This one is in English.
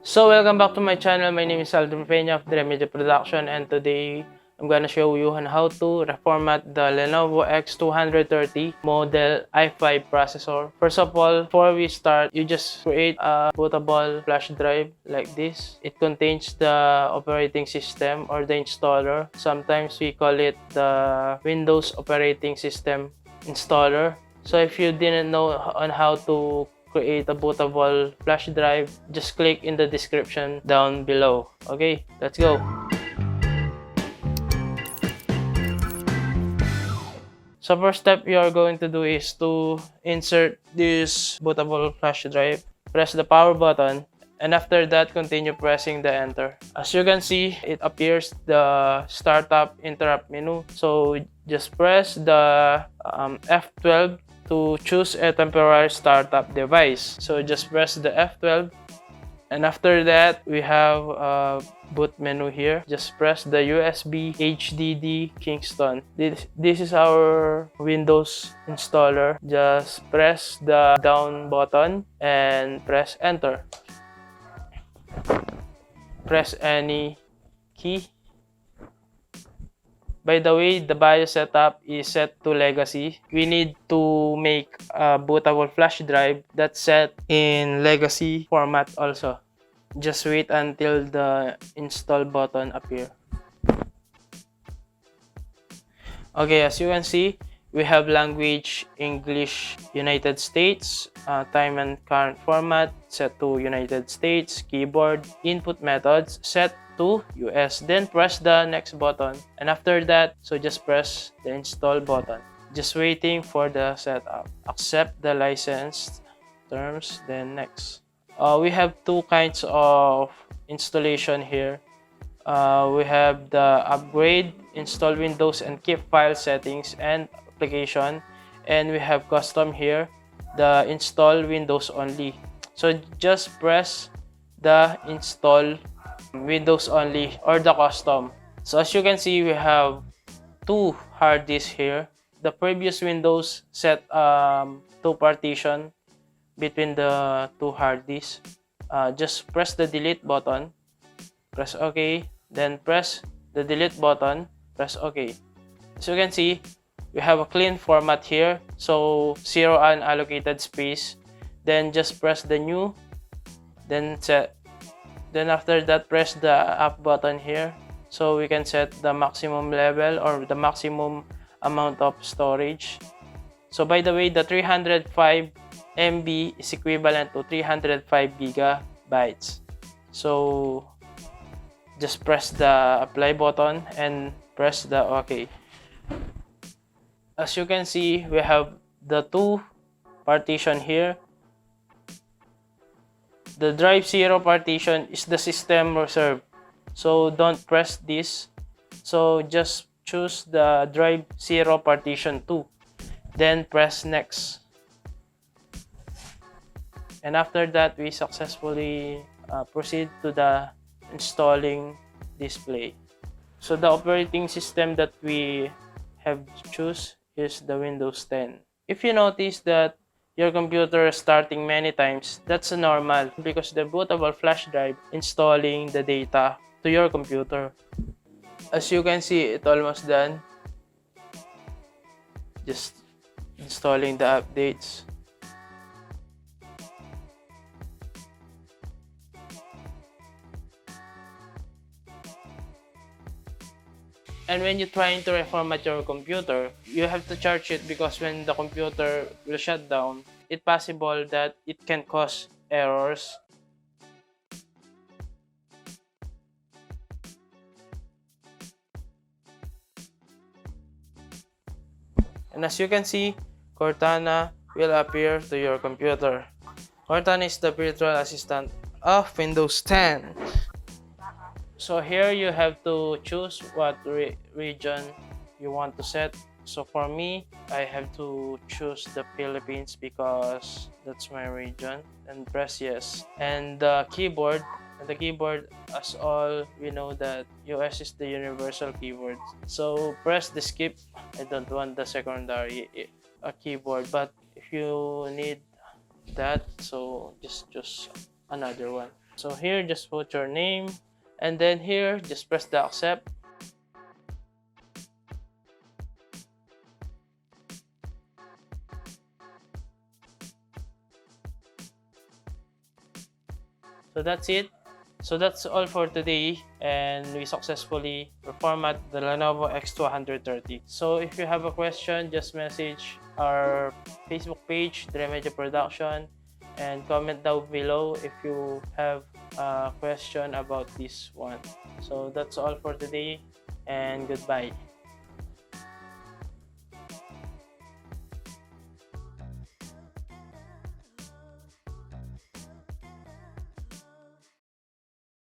So welcome back to my channel. My name is Aldrintarucpena of Reformat Production, and today I'm gonna show you on how to reformat the Lenovo X230 model i5 processor. First of all, before we start, you just create a bootable flash drive like this. It contains the operating system or the installer. Sometimes we call it the Windows operating system installer. So if you didn't know on how to create a bootable flash drive, just click in the description down below. Okay, let's go. So first step you are going to do is to insert this bootable flash drive. Press the power button, and after that continue pressing the enter. As you can see, it appears the startup interrupt menu. So just press the F12 to choose a temporary startup device. So just press the F12, and after that we have a boot menu here. Just press the USB HDD Kingston. This is our Windows installer. Just press the down button and press enter. Press any key. By the way, the BIOS setup is set to legacy. We need to make a bootable flash drive that's set in legacy format also. Just wait until the install button appears. Okay, as you can see, we have language English United States, time and current format set to United States, keyboard, input methods set to US. Then press the next button, and after that, so just press the install button. Just waiting for the setup. Accept the license terms, then next. We have two kinds of installation here. We have the upgrade, install Windows and keep file settings and application, and we have custom here, the install Windows only. So just press the install Windows only or the custom. So as you can see, we have two hard disks here. The previous Windows set two partition between the two hard disks. Just press the delete button, press OK, then press the delete button, press OK. As you can see, we have a clean format here, so zero unallocated space. Then just press the new, then after that press the up button here, so we can set the maximum level or the maximum amount of storage. So by the way, the 305 MB is equivalent to 305 gigabytes. So just press the apply button and press the OK. As you can see, we have the two partition here. The drive 0 partition is the system reserve, so don't press this. So just choose the drive 0 partition 2, then press next. And after that, we successfully proceed to the installing display. So the operating system that we have choose is the Windows 10. If you notice that your computer is starting many times, that's normal because the bootable flash drive installing the data to your computer. As you can see, it's almost done. Just installing the updates. And when you're trying to reformat your computer, you have to charge it because when the computer will shut down, it's possible that it can cause errors. And as you can see, Cortana will appear to your computer. Cortana is the virtual assistant of Windows 10. So here you have to choose what region you want to set. So for me, I have to choose the Philippines because that's my region, and press yes. And the keyboard, as all we know that US is the universal keyboard. So press the skip. I don't want the secondary keyboard, but if you need that, so just choose another one. So here, just put your name, and then here, just press the accept. So that's it. So that's all for today, and we successfully reformat the Lenovo X230. So if you have a question, just message our Facebook page, Media Production, and comment down below if you have a question about this one. So that's all for today, and goodbye.